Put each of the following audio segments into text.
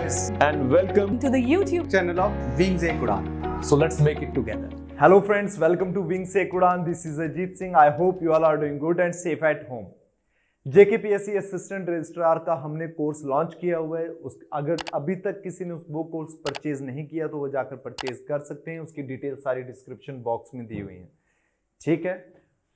friends, and welcome to the YouTube channel of Wings Ek Udan. So let's make it together. Hello friends, welcome to Wings Ek Udan. This is Ajit Singh. I hope you all are doing good and safe at home. JKPSC assistant registrar का हमने course launch किया हुआ है। अगर अभी तक किसी ने वो कोर्स परचेज नहीं किया तो वो जाकर परचेज कर सकते हैं। उसकी डिटेल सारी डिस्क्रिप्शन बॉक्स में दी हुई है। ठीक है,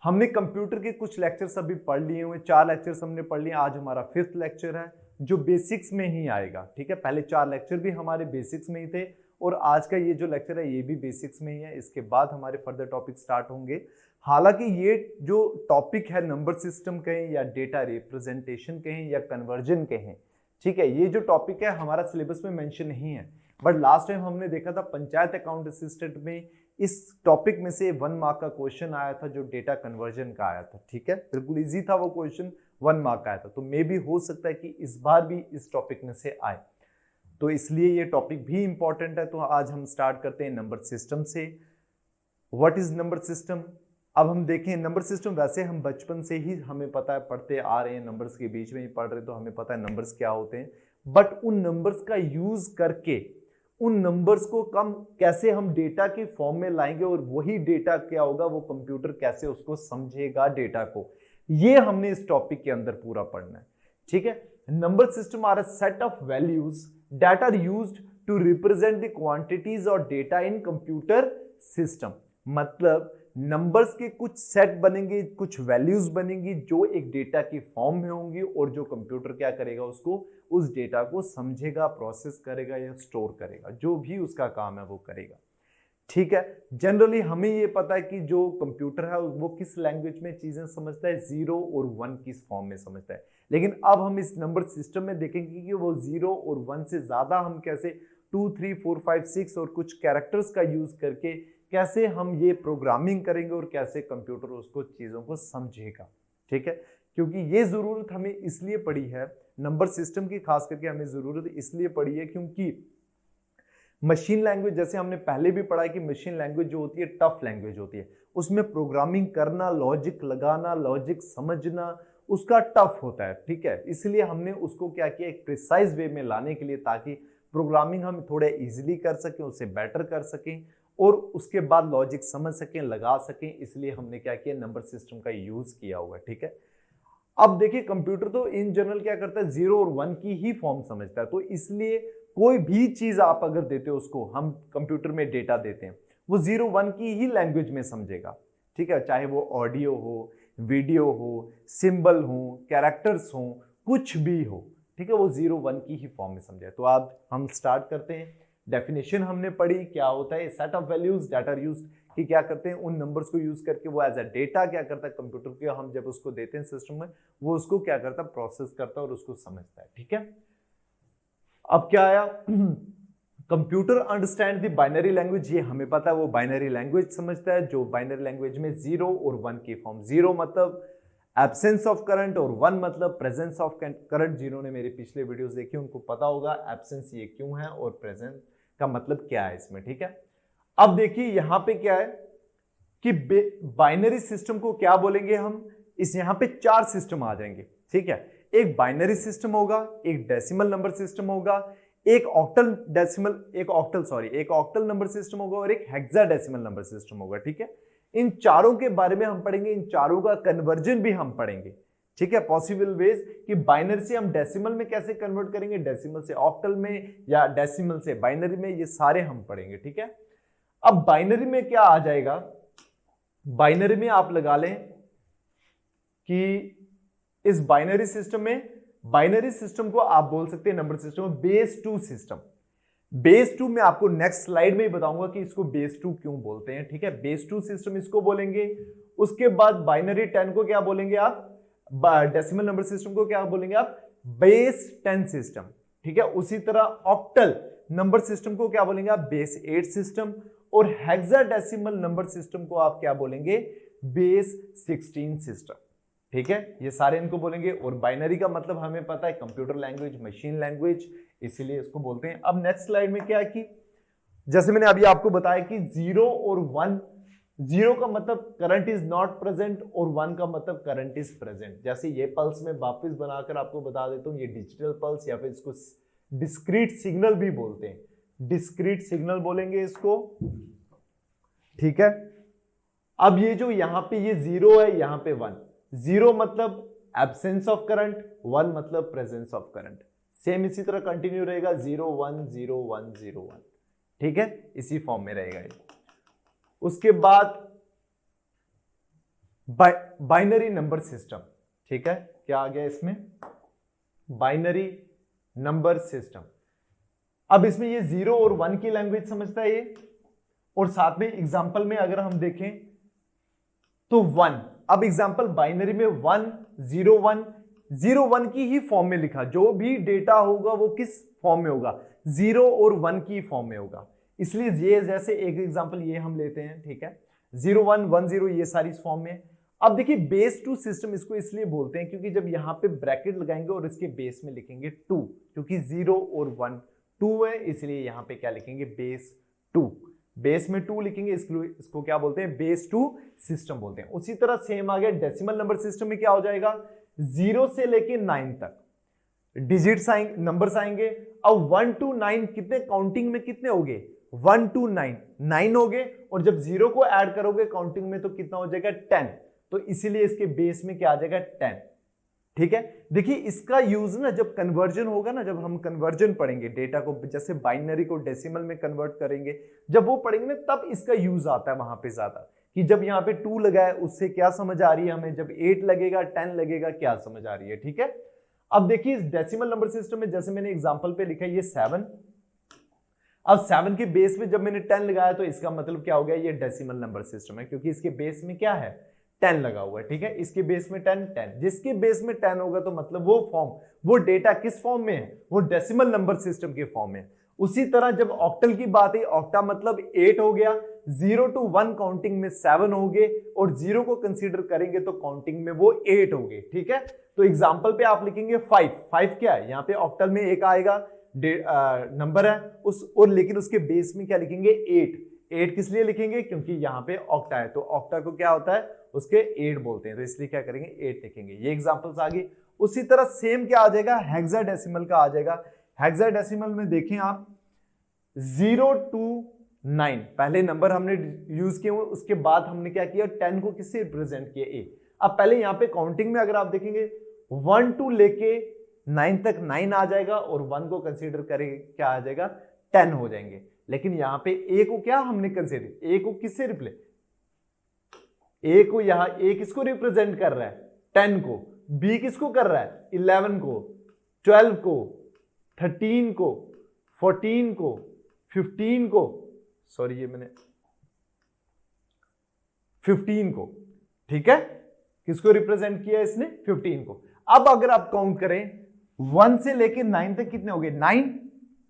हमने कंप्यूटर के कुछ लेक्चर्स अभी पढ़ लिए हुए, 4 लेक्चर्स हमने पढ़ लिए। आज हमारा 5th लेक्चर है जो बेसिक्स में ही आएगा। ठीक है, पहले 4 लेक्चर भी हमारे बेसिक्स में ही थे और आज का ये जो लेक्चर है ये भी बेसिक्स में ही है। इसके बाद हमारे फर्दर टॉपिक स्टार्ट होंगे। हालांकि ये जो टॉपिक है नंबर सिस्टम कहें या डेटा रिप्रेजेंटेशन कहें या कन्वर्जन कहें, ठीक है, ये जो टॉपिक है हमारा सिलेबस में मेंशन नहीं है। बट लास्ट टाइम हमने देखा था पंचायत अकाउंट असिस्टेंट में इस टॉपिक में से 1 मार्क का क्वेश्चन आया था जो डेटा कन्वर्जन का आया था। ठीक है, बिल्कुल इजी था वो क्वेश्चन, 1 मार्क का आया था। तो मे भी हो सकता है कि इस बार भी इस टॉपिक में से आए, तो इसलिए ये टॉपिक भी इंपॉर्टेंट है। तो आज हम स्टार्ट करते हैं नंबर सिस्टम से। What is number system? अब हम देखें नंबर सिस्टम, वैसे हम बचपन से ही हमें पता है, पढ़ते आ रहे हैं, नंबर्स के बीच में ही पढ़ रहे, तो हमें पता है नंबर्स क्या होते हैं। बट उन नंबर्स का यूज करके उन नंबर्स को कैसे हम डेटा के फॉर्म में लाएंगे और वही डेटा क्या होगा, वो कंप्यूटर कैसे उसको समझेगा डेटा को, ये हमने इस टॉपिक के अंदर पूरा पढ़ना है। ठीक है, number system are a set of values that are used to represent the quantities और डेटा इन कंप्यूटर सिस्टम। मतलब नंबर्स के कुछ सेट बनेंगे, कुछ वैल्यूज बनेंगी जो एक डेटा की फॉर्म में होंगी और जो कंप्यूटर क्या करेगा, उसको उस डेटा को समझेगा, प्रोसेस करेगा या स्टोर करेगा, जो भी उसका काम है वो करेगा। ठीक है, जनरली हमें ये पता है कि जो कंप्यूटर है वो किस लैंग्वेज में चीजें समझता है, 0 और 1 किस फॉर्म में समझता है। लेकिन अब हम इस नंबर सिस्टम में देखेंगे कि वो 0 और 1 से ज्यादा हम कैसे 2, 3, 4, 5, 6 और कुछ कैरेक्टर्स का यूज करके कैसे हम ये प्रोग्रामिंग करेंगे और कैसे कंप्यूटर उसको चीजों को समझेगा। ठीक है, क्योंकि ये जरूरत हमें इसलिए पड़ी है, नंबर सिस्टम की खास करके हमें जरूरत इसलिए पड़ी है क्योंकि मशीन लैंग्वेज, जैसे हमने पहले भी पढ़ा है कि मशीन लैंग्वेज जो होती है टफ लैंग्वेज होती है, उसमें प्रोग्रामिंग करना, लॉजिक लगाना, लॉजिक समझना उसका टफ होता है। ठीक है, इसलिए हमने उसको क्या किया, एक प्रिसाइज वे में लाने के लिए, ताकि प्रोग्रामिंग हम थोड़े इजीली कर सकें, उससे बेटर कर सकें और उसके बाद लॉजिक समझ सकें, लगा सकें। इसलिए हमने क्या किया, नंबर सिस्टम का यूज किया हुआ है। ठीक है, अब देखिए कंप्यूटर तो इन जनरल क्या करता है, 0 और 1 की ही फॉर्म समझता है। तो इसलिए कोई भी चीज आप अगर देते हो उसको, हम कंप्यूटर में डेटा देते हैं, वो 0, 1 की ही लैंग्वेज में समझेगा। ठीक है, चाहे वो ऑडियो हो, वीडियो हो, सिंबल हो, कैरेक्टर्स हो, कुछ भी हो। ठीक है, वो 0, 1 की ही फॉर्म में समझे। तो आज हम स्टार्ट करते हैं। डेफिनेशन हमने पढ़ी, क्या होता है set of values that are used, कि क्या करते हैं उन नंबर्स को यूज करके वो एज अ डेटा क्या करता है कंप्यूटर के, हम जब उसको देते हैं सिस्टम में, वो उसको क्या करता है, प्रोसेस करता है और उसको समझता है। ठीक है, अब क्या आया, computer understand the binary language, ये हमें पता है वो बाइनरी लैंग्वेज समझता है, जो बाइनरी लैंग्वेज में 0 और 1 की फॉर्म, 0 मतलब एब्सेंस ऑफ करंट और 1 मतलब प्रेजेंस ऑफ करंट। जिन्होंने मेरे पिछले वीडियोस देखे उनको पता होगा एब्सेंस ये क्यों है और प्रेजेंस का मतलब क्या है इसमें। ठीक है, अब देखिए यहां पे क्या है कि बाइनरी सिस्टम को क्या बोलेंगे हम, इस यहां पे 4 सिस्टम आ जाएंगे। ठीक है, एक बाइनरी सिस्टम होगा, एक डेसिमल नंबर सिस्टम होगा, एक ऑक्टल नंबर सिस्टम होगा और एक हेक्साडेसिमल नंबर सिस्टम होगा। ठीक है, इन चारों के बारे में हम पढ़ेंगे, इन चारों का कन्वर्जन भी हम पढ़ेंगे। ठीक है, पॉसिबल वेज कि बाइनरी से हम डेसिमल में कैसे कन्वर्ट करेंगे, डेसिमल से ऑक्टल में या डेसिमल से बाइनरी में, ये सारे हम पढ़ेंगे। ठीक है, अब बाइनरी में क्या आ जाएगा, बाइनरी में आप लगा लें कि इस बाइनरी सिस्टम में, बाइनरी सिस्टम को आप बोल सकते हैं नंबर सिस्टम में बेस 2 सिस्टम। बेस 2 में आपको नेक्स्ट स्लाइड में ही बताऊंगा कि इसको बेस 2 क्यों बोलते हैं। ठीक है, बेस 2 सिस्टम इसको बोलेंगे। उसके बाद बाइनरी 10 को क्या बोलेंगे आप, डेसिमल नंबर सिस्टम को क्या बोलेंगे आप, बेस 10 सिस्टम। ठीक है, उसी तरह ऑक्टल नंबर सिस्टम को क्या बोलेंगे आप, बेस 8 सिस्टम। और हेक्साडेसिमल नंबर सिस्टम को आप क्या बोलेंगे, बेस 16 सिस्टम। ठीक है, ये सारे इनको बोलेंगे। और बाइनरी का मतलब हमें पता है कंप्यूटर लैंग्वेज, मशीन लैंग्वेज, इसीलिए इसको बोलते हैं। अब नेक्स्ट स्लाइड में क्या है कि जैसे मैंने अभी आपको बताया कि 0 और 1, 0 का मतलब करंट इज नॉट प्रेजेंट और 1 का मतलब करंट इज प्रेजेंट। जैसे ये पल्स में वापस बनाकर आपको बता देता हूं, ये डिजिटल पल्स या फिर इसको डिस्क्रीट सिग्नल भी बोलते हैं, डिस्क्रीट सिग्नल बोलेंगे इसको, ठीक है। अब ये जो यहां पे ये 0 है, यहां पे 1, 0 मतलब एब्सेंस ऑफ करंट, 1 मतलब प्रेजेंस ऑफ करंट, सेम इसी तरह कंटिन्यू रहेगा 0 1 0 1 0 1, ठीक है, इसी फॉर्म में रहेगा ये। उसके बाद बाइनरी नंबर सिस्टम, ठीक है, क्या आ गया इसमें, बाइनरी नंबर सिस्टम। अब इसमें ये 0 और 1 की लैंग्वेज समझता है ये, और साथ में एग्जांपल में अगर हम देखें तो 1, अब एग्जांपल बाइनरी में 1 0 1 0 1 की ही फॉर्म में लिखा, जो भी डेटा होगा वो किस फॉर्म में होगा, 0 और 1 की फॉर्म में होगा। इसलिए ये जैसे एक एग्जांपल ये हम लेते हैं, ठीक है, 0 1 1 0 ये सारी इस फॉर्म में। अब देखिए बेस 2 सिस्टम इसको इसलिए बोलते हैं क्योंकि जब यहां पे ब्रैकेट लगाएंगे और इसके बेस में लिखेंगे 2, क्योंकि 0 और 1 2 है, इसलिए यहां पे क्या लिखेंगे, बेस 2, बेस में 2 लिखेंगे, इसको क्या बोलते हैं, बेस 2 सिस्टम बोलते हैं। उसी तरह सेम आ गया डेसिमल नंबर सिस्टम में, क्या हो जाएगा, 0 से लेके 9 तक डिजिट्स आएंगे, नंबर्स आएंगे। अब 1 to 9 कितने काउंटिंग में कितने हो गए, 1 to 9 9 हो गए, और जब 0 को ऐड करोगे काउंटिंग में तो कितना हो जाएगा, 10, तो इसीलिए इसके बेस में क्या आ जाएगा, 10, ठीक है। देखिए इसका यूज ना जब कन्वर्जन होगा ना, जब हम कन्वर्जन पढ़ेंगे डेटा को, जैसे बाइनरी को डेसिमल में कन्वर्ट करेंगे, जब वो पढ़ेंगे ना तब इसका यूज आता है वहां पे ज्यादा, कि जब यहाँ पे 2 लगा है उससे क्या समझ आ रही है हमें, जब 8 लगेगा 10 लगेगा क्या समझ आ रही है, ठीक है। अब देखिए इस डेसिमल नंबर सिस्टम में जैसे मैंने एग्जांपल पे लिखा है ये 7, अब 7 के बेस में जब मैंने 10 लगाया तो इसका मतलब क्या हो गया, ये डेसिमल नंबर सिस्टम है, क्योंकि इसके बेस में क्या है, 10 लगा हुआ है, ठीक है, इसके बेस में 10 10, जिसके बेस में 10 होगा तो मतलब वो फॉर्म, वो डेटा किस फॉर्म में है, वो डेसिमल नंबर सिस्टम के फॉर्म में। उसी तरह जब ऑक्टल की बात है, ऑक्टा मतलब 8 हो गया, 0 to 1 काउंटिंग में 7 हो गए, और 0 को कंसीडर करेंगे तो काउंटिंग में वो 8 हो गए, ठीक है। तो एग्जांपल पे आप लिखेंगे 5, 5 क्या है, यहाँ पे ऑक्टल में एक आएगा नंबर है उस, और लेकिन उसके बेस में क्या लिखेंगे, 8, 8 किस लिए लिखेंगे, क्योंकि यहाँ पे ऑक्टा है, तो ऑक्टा को क्या होता है, उसके 8 बोलते हैं, तो इसलिए क्या करेंगे, 8 लिखेंगे। ये एग्जांपल्स आ गई। उसी तरह सेम क्या आ जाएगा, हेक्साडेसिमल का आ जाएगा। हेक्साडेसिमल में देखें आप 0 to 9 पहले नंबर हमने यूज किए, उसके बाद हमने क्या किया, 10 को किससे रिप्रेजेंट किया, ए। अब पहले यहाँ पे काउंटिंग में अगर आप देखेंगे 1 to लेके 9 तक 9 आ जाएगा, और 1 को कंसीडर करेंगे क्या आ जाएगा, 10 हो जाएंगे। लेकिन यहाँ पे ए को क्या हमने कंसीडर, ए को किससे रिप्लेस, ए को यहां ए किसको रिप्रेजेंट कर रहा है, 10 को, बी किसको कर रहा है, 11 को, 12 को, 13 को, 14 को, 15 को, सॉरी ये मैंने 15 को, ठीक है, किसको रिप्रेजेंट किया इसने, 15 को। अब अगर आप काउंट करें 1 से लेके 9 तक कितने हो गए, 9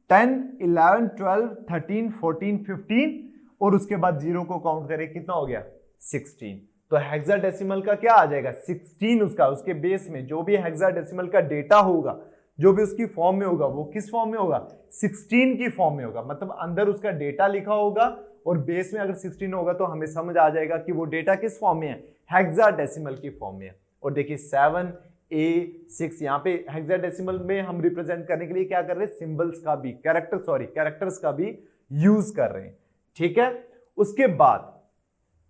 10 11 12 13 14 15, और उसके बाद 0 को काउंट करें कितना हो गया, 16। तो हेक्साडेसिमल का क्या आ जाएगा, 16 उसका, उसके बेस में जो भी हेक्साडेसिमल का डेटा होगा, जो भी उसकी फॉर्म में होगा, वो किस फॉर्म में होगा, 16 की फॉर्म में होगा। मतलब अंदर उसका डेटा लिखा होगा और बेस में अगर 16 होगा तो हमें समझ आ जाएगा कि वो डेटा किस फॉर्म में है, हेक्साडेसिमल की फॉर्म में है। और देखिए 7 A 6 यहाँ पे हेक्साडेसिमल में हम रिप्रेजेंट करने के लिए क्या कर रहे हैं, सिंबल्स का भी, कैरेक्टर्स का भी यूज कर रहे हैं, ठीक है। उसके बाद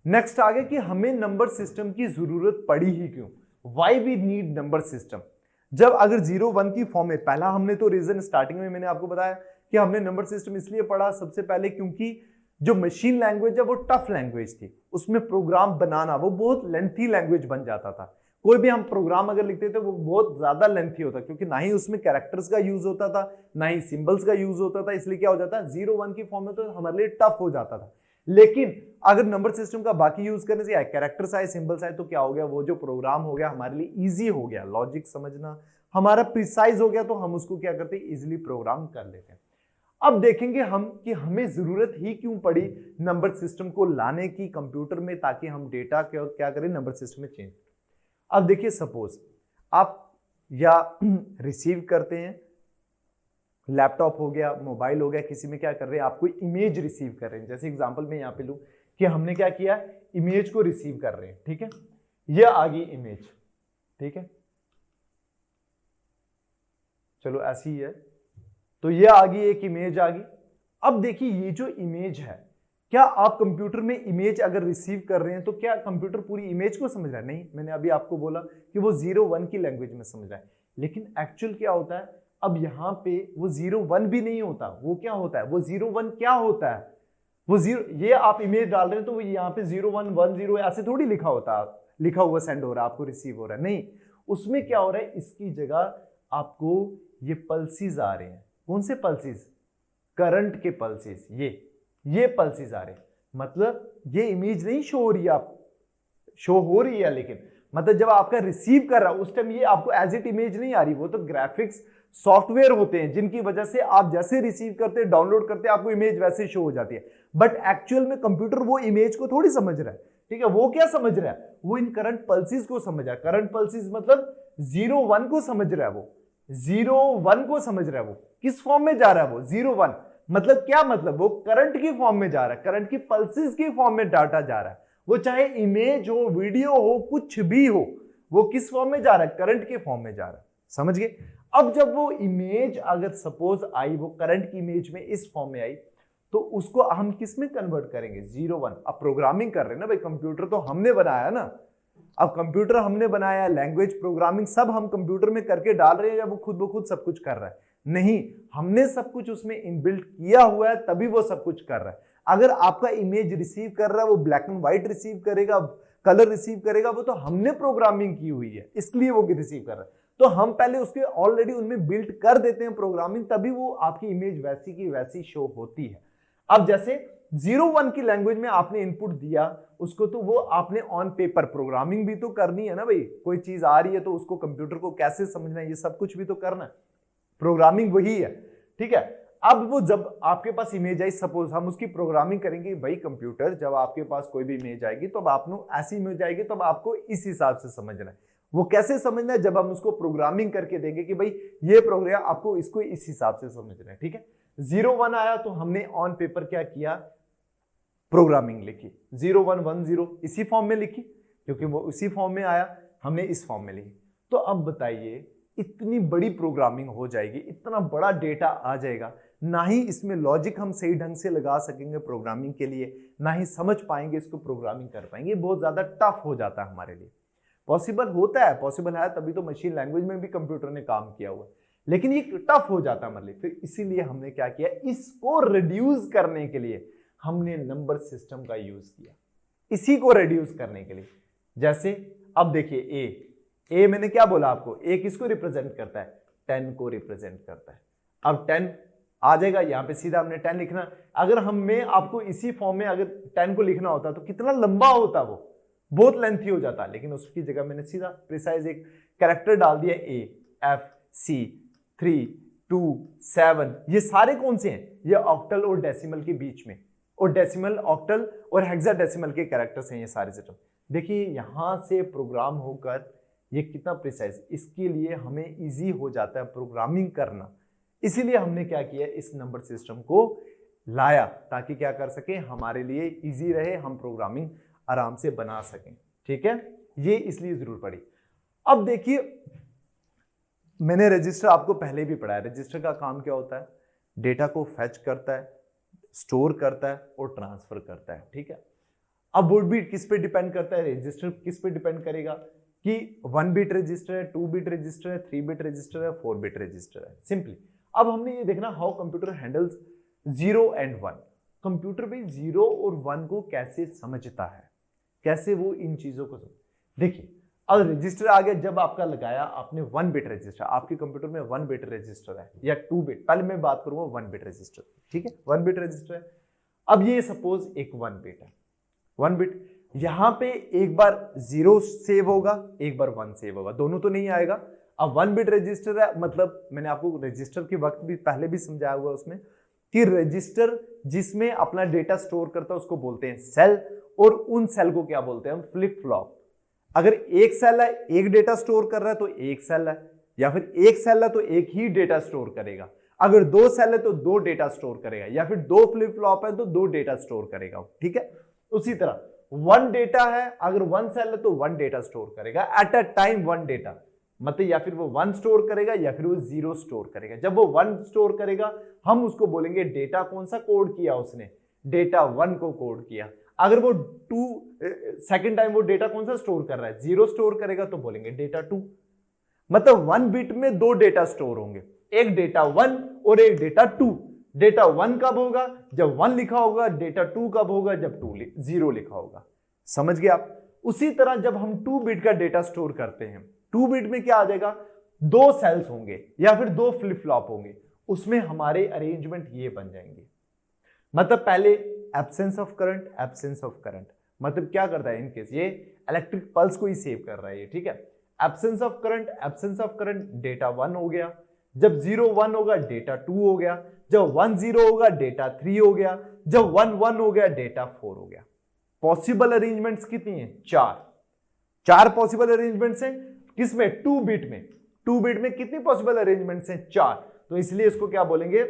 नेक्स्ट आ गया कि हमें नंबर सिस्टम की जरूरत पड़ी ही क्यों, why we need number system. जब अगर 0 1 की फॉर्म में, पहला हमने तो रीजन स्टार्टिंग में मैंने आपको बताया कि हमने नंबर सिस्टम इसलिए पढ़ा सबसे पहले क्योंकि जो मशीन लैंग्वेज है वो टफ लैंग्वेज थी, उसमें प्रोग्राम बनाना वो बहुत लेंथी लैंग्वेज बन जाता था। कोई भी हम प्रोग्राम अगर लिखते थे वो बहुत ज्यादा लेंथी होता, क्योंकि ना ही उसमें कैरेक्टर्स का यूज होता था, ना ही सिंबल्स का यूज होता था, इसलिए क्या हो जाता है 0 1 की फॉर्म में तो हमारे लिए टफ हो जाता था। लेकिन अगर नंबर सिस्टम का बाकी यूज करने से आए, कैरेक्टर्स आए, सिंबल्स आए, तो क्या हो गया, वो जो प्रोग्राम हो गया हमारे लिए इजी हो गया, लॉजिक समझना हमारा प्रिसाइज हो गया, तो हम उसको क्या करते हैं, इजीली प्रोग्राम कर लेते हैं। अब देखेंगे हम कि हमें जरूरत ही क्यों पड़ी नंबर सिस्टम को लाने की कंप्यूटर में, ताकि हम डेटा क्या करें, नंबर सिस्टम में चेंज। अब देखिए सपोज आप या रिसीव करते हैं, लैपटॉप हो गया, मोबाइल हो गया, किसी में क्या कर रहे हैं, आप कोई इमेज रिसीव कर रहे हैं। जैसे एग्जांपल में यहां पे लूं कि हमने क्या किया, इमेज को रिसीव कर रहे हैं, ठीक है, ये आ गई इमेज, ठीक है, चलो ऐसी ही है। तो ये आ गई, एक इमेज आ गई। अब देखिए ये जो इमेज है, क्या आप कंप्यूटर में इमेज अगर रिसीव कर रहे हैं तो क्या कंप्यूटर पूरी इमेज को समझ रहा है? नहीं, मैंने अभी आपको बोला कि वो 0-1 की लैंग्वेज में समझ रहा है। लेकिन एक्चुअल क्या होता है, अब यहाँ पे वो 0-1 भी नहीं होता, वो क्या होता है, वो 0-1 क्या होता है, वो 0, ये आप इमेज डाल रहे हैं तो वो यहाँ पे 0-1-1-0 ऐसे थोड़ी लिखा होता है, लिखा हुआ सेंड हो रहा है, आपको रिसीव हो रहा है। नहीं, उसमें क्या हो रहा है, इसकी जगह आपको ये पल्सेस आ रहे हैं। कौन से पल्सेस? करंट के पल्सेस। ये पल्सेस आ रहे हैं, मतलब ये इमेज नहीं शो हो रही है, आप शो हो रही है, लेकिन मतलब जब आपका रिसीव कर रहा है उस टाइम ये आपको एज इट इमेज नहीं आ रही। वो तो ग्राफिक्स सॉफ्टवेयर होते हैं जिनकी वजह से आप जैसे रिसीव करते हैं, डाउनलोड करते हैं, आपको इमेज वैसे शो हो जाती है। बट एक्चुअल में कंप्यूटर वो इमेज को थोड़ी समझ रहा है, ठीक है। वो क्या समझ रहा है, वो इन करंट पल्सेस को समझ रहा है। करंट पल्सेस मतलब 0-1 को समझ रहा है, वो 0-1 को समझ रहा है। वो किस फॉर्म में जा रहा है, वो 0-1 मतलब क्या, मतलब वो करंट की फॉर्म में जा रहा है, करंट की पल्सेस की फॉर्म में डाटा जा रहा है। वो चाहे इमेज हो, वीडियो हो, कुछ भी हो, वो किस फॉर्म में जा रहा है, करंट के फॉर्म में जा रहा है। समझ गए? अब जब वो इमेज अगर सपोज आई, वो करंट की इमेज में इस फॉर्म में आई, तो उसको हम किस में कन्वर्ट करेंगे, 0-1। अब प्रोग्रामिंग कर रहे हैं ना भाई, कंप्यूटर तो हमने बनाया ना। अब कंप्यूटर हमने बनाया, लैंग्वेज प्रोग्रामिंग सब हम कंप्यूटर में करके डाल रहे हैं या वो खुद ब खुद सब कुछ कर रहा है? नहीं, हमने सब कुछ उसमें इनबिल्ट किया हुआ है, तभी वो सब कुछ कर रहा है। अगर आपका इमेज रिसीव कर रहा है, वो ब्लैक एंड व्हाइट रिसीव करेगा, कलर रिसीव करेगा, वो तो हमने प्रोग्रामिंग की हुई है, इसलिए वो रिसीव कर रहा है। तो हम पहले उसके ऑलरेडी उनमें बिल्ड कर देते हैं प्रोग्रामिंग, तभी वो आपकी इमेज वैसी की वैसी शो होती है। अब जैसे 0-1 की लैंग्वेज में आपने इनपुट दिया उसको, तो वो आपने ऑन पेपर प्रोग्रामिंग भी तो करनी है ना भाई। कोई चीज आ रही है तो उसको कंप्यूटर को कैसे समझना है, ये सब कुछ भी तो करना है। प्रोग्रामिंग वही है, ठीक है। अब वो जब आपके पास इमेज आई, सपोज हम उसकी प्रोग्रामिंग करेंगे, भाई कंप्यूटर जब आपके पास कोई भी इमेज आएगी तो अब आपको ऐसी इमेज आएगी तो अब आपको इस हिसाब से समझना है। वो कैसे समझना है, जब हम उसको प्रोग्रामिंग करके देंगे कि भाई ये प्रोग्राम आपको इसको इस हिसाब से समझना है, ठीक है। 0-1 आया तो हमने ऑन पेपर क्या किया, प्रोग्रामिंग लिखी, 0-1-1-0 इसी फॉर्म में लिखी, क्योंकि वो उसी फॉर्म में आया, हमने इस फॉर्म में लिखी। तो अब बताइए, इतनी बड़ी प्रोग्रामिंग हो जाएगी, इतना बड़ा डेटा आ जाएगा, ना ही इसमें लॉजिक हम सही ढंग से लगा सकेंगे प्रोग्रामिंग के लिए, ना ही समझ पाएंगे इसको, प्रोग्रामिंग कर पाएंगे। बहुत ज्यादा टफ हो जाता है हमारे लिए। पॉसिबल होता है, पॉसिबल है, तभी तो मशीन लैंग्वेज में भी कंप्यूटर ने काम किया हुआ है, लेकिन ये टफ हो जाता है हमारे लिए। फिर इसीलिए हमने क्या किया, इसको रिड्यूस करने के लिए हमने नंबर सिस्टम का यूज किया, इसी को रिड्यूस करने के लिए। जैसे अब देखिए ए मैंने क्या बोला आपको, ए किसको रिप्रेजेंट करता है, 10 को रिप्रेजेंट करता है। अब 10 आ जाएगा, यहां पे सीधा हमने 10 लिखना। अगर हमें आपको इसी फॉर्म में अगर 10 को लिखना होता तो कितना लंबा होता, वो बहुत लेंथी हो जाता, लेकिन उसकी जगह मैंने सीधा प्रिसाइज एक कैरेक्टर डाल दिया, ए एफ सी 3 2 7। ये सारे कौन से हैं, ये ऑक्टल और डेसिमल के बीच में, और डेसिमल, ऑक्टल और हेक्साडेसिमल के कैरेक्टर्स हैं ये सारे सिस्टम। देखिए यहां से प्रोग्राम होकर ये कितना प्रिसाइज, इसके लिए हमें इजी हो जाता है प्रोग्रामिंग करना। इसीलिए हमने क्या किया, इस नंबर सिस्टम को लाया ताकि क्या कर सके, हमारे लिए इजी रहे, हम प्रोग्रामिंग आराम से बना सकें, ठीक है। ये इसलिए जरूर पड़ी। अब देखिए, मैंने रजिस्टर आपको पहले भी पढ़ाया, रजिस्टर का काम क्या होता है, डेटा को फेच करता है, स्टोर करता है और ट्रांसफर करता है, ठीक है। अब वो भी किस पे डिपेंड करता है, रजिस्टर किस पे डिपेंड करेगा कि 1 बिट रजिस्टर है, 2 बिट रजिस्टर है, 3 बिट रजिस्टर है, 4 बिट रजिस्टर है, सिंपली। अब हमने ये देखना how computer handles 0 and 1। Computer भी 0 और 1 को कैसे समझता है, कैसे वो इन चीजों को देखिए। अब रजिस्टर आ गया, जब आपका लगाया आपने 1 बिट रजिस्टर, आपके कंप्यूटर में 1 बिट रजिस्टर है या 2 बिट, पहले मैं बात करूंगा 1 बिट रजिस्टर, ठीक है। 1 बिट रजिस्टर है। अब ये सपोज एक 1 बिट है, 1 बिट, यहां पे एक बार 0 सेव होगा, एक बार 1 सेव होगा, दोनों तो नहीं आएगा। अब 1 बिट रजिस्टर है, मतलब मैंने आपको रजिस्टर के वक्त भी पहले भी समझाया हुआ उसमें कि रजिस्टर जिसमें अपना डेटा स्टोर करता है उसको बोलते हैं सेल, और उन सेल को क्या बोलते हैं हम, फ्लिप फ्लॉप। अगर एक सेल है, एक डेटा स्टोर कर रहा है तो एक सेल है, या फिर एक सेल है तो एक ही डेटा स्टोर करेगा। अगर 2 सेल है तो 2 डेटा स्टोर करेगा, या फिर 2 फ्लिप फ्लॉप है तो 2 डेटा स्टोर करेगा, ठीक है। उसी तरह 1 डेटा है, अगर 1 सेल है तो 1 डेटा स्टोर करेगा एट अ टाइम, 1 डेटा, मतलब या फिर वो 1 स्टोर करेगा या फिर वो 0 स्टोर करेगा। जब वो 1 स्टोर करेगा हम उसको बोलेंगे डेटा कौन सा कोड किया उसने, डेटा 1 को कोड किया। अगर वो 2 सेकंड टाइम वो डेटा कौन सा स्टोर कर रहा है, 0 स्टोर करेगा तो बोलेंगे डेटा 2। मतलब 1 बिट में 2 डेटा स्टोर होंगे, एक डेटा 1 और एक डेटा 2। डेटा 1 कब होगा, जब 1 लिखा होगा। डेटा 2 कब होगा, जब 0 लिखा होगा। समझ गए आप। उसी तरह जब हम 2 बिट का डेटा स्टोर करते हैं, 2 बिट में क्या आ जाएगा, 2 सेल्स होंगे या फिर 2 फ्लिप फ्लॉप होंगे, उसमें हमारे अरेंजमेंट ये बन जाएंगे। मतलब पहले absence of current, absence of current, मतलब क्या करता है इनकेस ये इलेक्ट्रिक पल्स को ही सेव कर रहा है ये, ठीक है। Absence of current, absence of current, data 1 हो गया। जब 0 1 होगा डेटा 2 हो गया। जब 1 0 होगा डेटा 3 हो गया। जब 1 1 हो गया डेटा 4 हो गया। पॉसिबल अरेंजमेंट्स कितनी है, 4 पॉसिबल अरेंजमेंट्स हैं। किसमें, 2 बिट में। 2 बिट में कितनी पॉसिबल अरेंजमेंट्स हैं, 4। तो इसलिए इसको क्या बोलेंगे,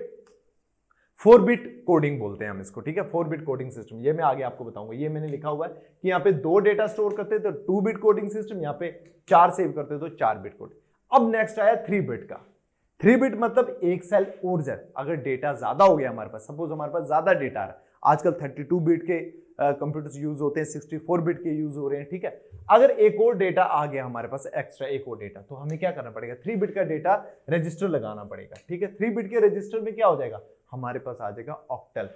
4 बिट कोडिंग बोलते हैं हम इसको, ठीक है। 4 बिट कोडिंग सिस्टम, ये मैं आगे आपको बताऊंगा। ये मैंने लिखा हुआ है कि यहाँ पे 2 डेटा स्टोर करते हैं तो 2 बिट कोडिंग सिस्टम, यहाँ पे 4 सेव करते हैं तो 4 बिट कोडिंग। अब नेक्स्ट आया 3 बिट का। 3 बिट मतलब एक सेल और ज्यादा। अगर डेटा ज्यादा हो गया हमारे पास, सपोज हमारे पास ज्यादा डेटा आ रहा है, आजकल 32 बिट के कंप्यूटर्स यूज होते हैं, 64 बिट के यूज हो रहे हैं, ठीक है। अगर एक और डेटा आ गया हमारे पास, एक्स्ट्रा एक और डेटा, तो हमें क्या करना पड़ेगा, 3 बिट का डेटा रजिस्टर लगाना पड़ेगा, ठीक है। 3 बिट के रजिस्टर में क्या हो जाएगा, हमारे पास आ जाएगा ऑक्टल,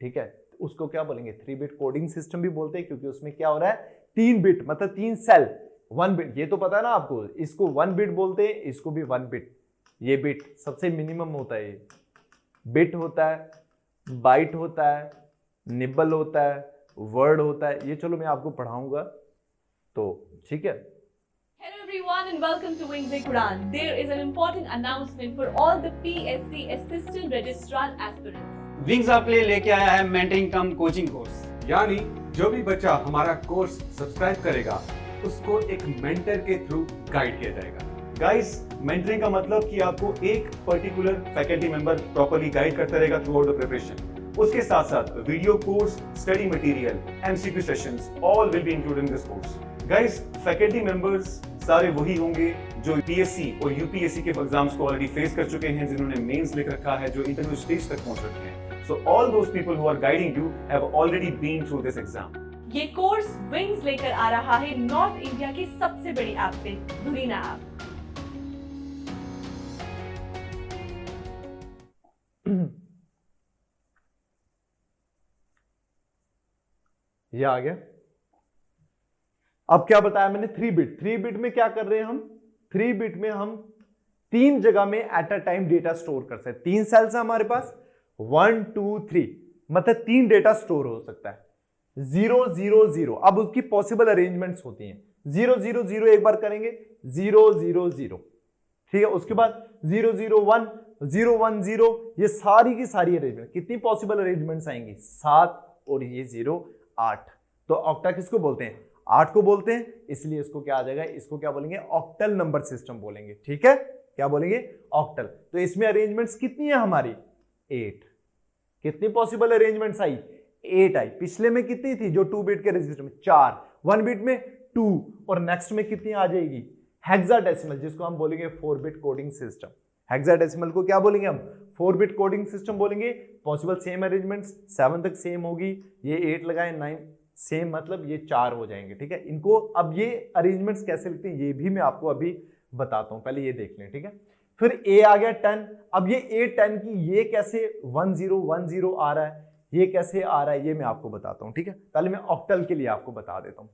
ठीक है। उसको क्या बोलेंगे, 3 बिट कोडिंग सिस्टम भी बोलते हैं, क्योंकि उसमें क्या हो रहा है, 3 बिट मतलब 3 सेल, 1 बिट, ये तो पता है ना आपको। इसको 1 बिट बोलते हैं, इसको भी 1 बिट। ये बिट सबसे मिनिमम होता है, ये बिट होता है, बाइट होता है, निबल होता है, वर्ड होता है। ये चलो मैं आपको पढ़ाऊंगा, तो ठीक है। Hello everyone and welcome to Wings Quran. There is an important announcement for all the PSC Assistant Registrar aspirants. Wings आपके लिए लेके आया है मेंटरिंग कम कोचिंग कोर्स। यानी जो भी बच्चा हमारा कोर्स सब्सक्राइब करेगा उसको एक मेंटर के थ्रू गाइड किया जाएगा। गाइस, मेंटरिंग का मतलब कि आपको एक particular faculty member properly guide करता रहेगा थ्रू आउट द प्रिपरेशन। उसके साथ साथ video course, study material, MCQ sessions, all will be included in this course. Guys, faculty members सारे वही होंगे जो पीएससी और यूपीएससी के एग्जाम्स को ऑलरेडी फेस कर चुके हैं, जिन्होंने मेंस लिख रखा है, जो इंटरव्यू स्टेज तक पहुंच चुके हैं। So all those people who are guiding you have already been through this exam. ये कोर्स विंग्स लेकर आ रहा है नॉर्थ इंडिया की सबसे बड़ी ऐप पे, दुरीना ऐप। ये आ गया। अब क्या बताया मैंने, 3 बिट। 3 बिट में क्या कर रहे हैं हम, 3 बिट में हम 3 जगह में at a time data store कर सकते हैं। 3 सेल्स है हमारे पास, 1 2 3, मतलब 3 डेटा स्टोर हो सकता है। 0 0 0, अब उसकी पॉसिबल अरेंजमेंट्स होती हैं। 0 0 0 एक बार करेंगे, 0 0 0, ठीक है। उसके बाद 0 0 1, 0 1 0, ये सारी की सारी अरेंजमेंट, कितनी पॉसिबल अरेंजमेंट्स आएंगी, 7, और ये 0 8। तो ऑक्टा किसको बोलते हैं, 8 को बोलते हैं, इसलिए इसको क्या आ जाएगा, इसको क्या बोलेंगे, ऑक्टल नंबर सिस्टम बोलेंगे, ठीक है। क्या बोलेंगे, ऑक्टल। तो इसमें अरेंजमेंट्स कितनी है हमारी, 8। कितनी पॉसिबल अरेंजमेंट्स आई, 8 आई। पिछले में कितनी थी, जो 2 बिट के रजिस्टर में 4, 1 बिट में 2, और नेक्स्ट में कितनी आ जाएगी, हेक्साडेसिमल, जिसको हम बोलेंगे 4 बिट कोडिंग सिस्टम। हेक्साडेसिमल को क्या बोलेंगे हम, 4 बिट कोडिंग सिस्टम बोलेंगे। पॉसिबल सेम अरेंजमेंट्स 7 तक सेम होगी, ये 8 लगाए 9 सेम, मतलब ये 4 हो जाएंगे, ठीक है। इनको अब ये अरेंजमेंट्स कैसे लिखते हैं ये भी मैं आपको अभी बताता हूं, पहले ये देख लें, ठीक है। फिर ए आ गया 10। अब ये ए 10 की ये कैसे 1 0 1 0 आ रहा है, ये कैसे आ रहा है, ये मैं आपको बताता हूं, ठीक है। पहले मैं ऑक्टल के लिए आपको बता देता हूं।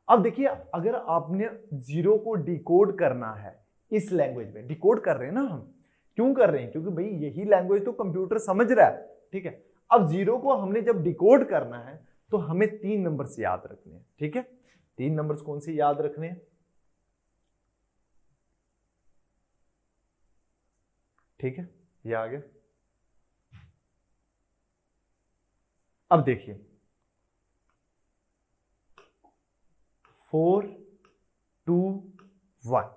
अब देखिए, अगर आपने 0 को डिकोड करना है इस लैंग्वेज में, डिकोड कर रहे हैं ना हम, क्यों कर रहे हैं, क्योंकि भाई यही लैंग्वेज तो कंप्यूटर समझ रहा है, ठीक है। अब 0 को हमने जब डिकोड करना है तो हमें 3 नंबर्स याद रखने हैं, ठीक है। 3 नंबर्स कौन से याद रखने हैं, ठीक है, ये आ गया। अब देखिए, 4 2 1,